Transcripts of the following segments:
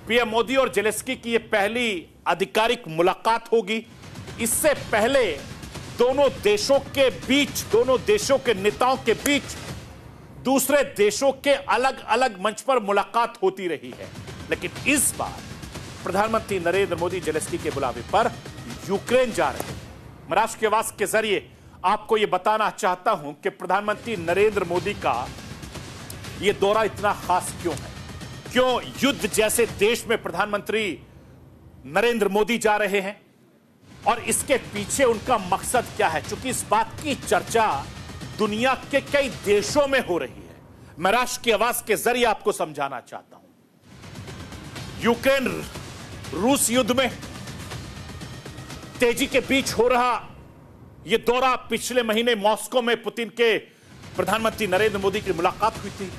PM Modi और Zelensky की यह पहली आधिकारिक मुलाकात होगी। इससे पहले दोनों देशों के नेताओं के बीच दूसरे देशों के अलग अलग मंच पर मुलाकात होती रही है, लेकिन इस बार प्रधानमंत्री नरेंद्र मोदी जेलेंस्की के बुलावे पर यूक्रेन जा रहे हैं। मैं राष्ट्र की आवाज के जरिए आपको यह बताना चाहता हूं कि प्रधानमंत्री नरेंद्र मोदी का यह दौरा इतना खास क्यों है, क्यों युद्ध जैसे देश में प्रधानमंत्री नरेंद्र मोदी जा रहे हैं और इसके पीछे उनका मकसद क्या है। चूंकि इस बात की चर्चा दुनिया के कई देशों में हो रही है, मैं राष्ट्र की आवाज के जरिए आपको समझाना चाहता हूं। यूक्रेन रूस युद्ध में तेजी के बीच हो रहा यह दौरा, पिछले महीने मॉस्को में पुतिन के प्रधानमंत्री नरेंद्र मोदी की मुलाकात हुई थी।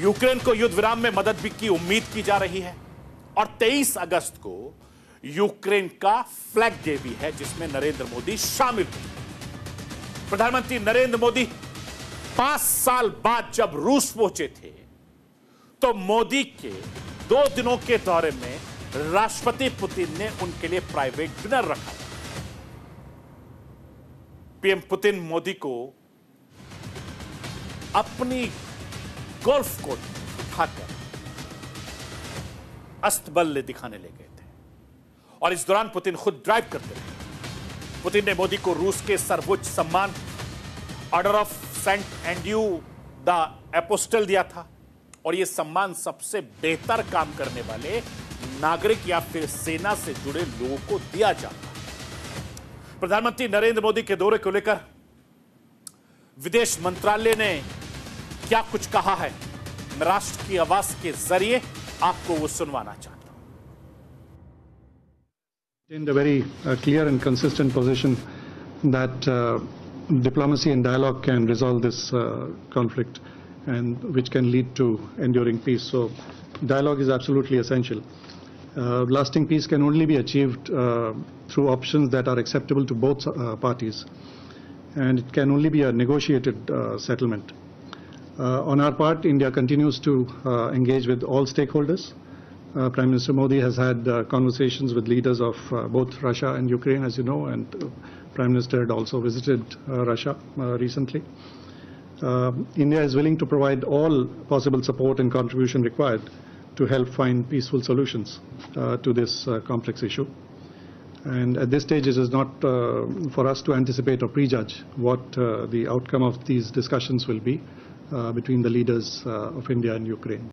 यूक्रेन को युद्ध विराम में मदद भी की उम्मीद की जा रही है और 23 अगस्त को यूक्रेन का फ्लैग डे भी है, जिसमें नरेंद्र मोदी शामिल हुए। प्रधानमंत्री नरेंद्र मोदी 5 साल बाद जब रूस पहुंचे थे तो मोदी के 2 दिनों के दौरे में राष्ट्रपति पुतिन ने उनके लिए प्राइवेट डिनर रखा। पीएम पुतिन मोदी को अपनी गोल्फ कोर्ट उठाकर अस्तबल दिखाने ले गए थे और इस दौरान पुतिन खुद ड्राइव करते रहे। पुतिन ने मोदी को रूस के सर्वोच्च सम्मान Order of Saint Andrew the Apostle दिया था और यह सम्मान सबसे बेहतर काम करने वाले नागरिक या फिर सेना से जुड़े लोगों को दिया जाता है। प्रधानमंत्री नरेंद्र मोदी के दौरे को लेकर विदेश मंत्रालय ने क्या कुछ कहा है, मैं राष्ट्र की आवाज के जरिए आपको वो सुनवाना चाहता हूं। In a very clear and consistent position that diplomacy and dialogue can resolve this conflict and which can lead to enduring peace. So dialogue is absolutely essential. Lasting peace can only be achieved through options that are acceptable to both parties, and it can only be a negotiated settlement. On our part, India continues to engage with all stakeholders. Prime Minister Modi has had conversations with leaders of both Russia and Ukraine, as you know, and Prime Minister had also visited Russia recently. India is willing to provide all possible support and contribution required to help find peaceful solutions to this complex issue. And at this stage, it is not for us to anticipate or prejudge what the outcome of these discussions will be between the leaders of India and Ukraine.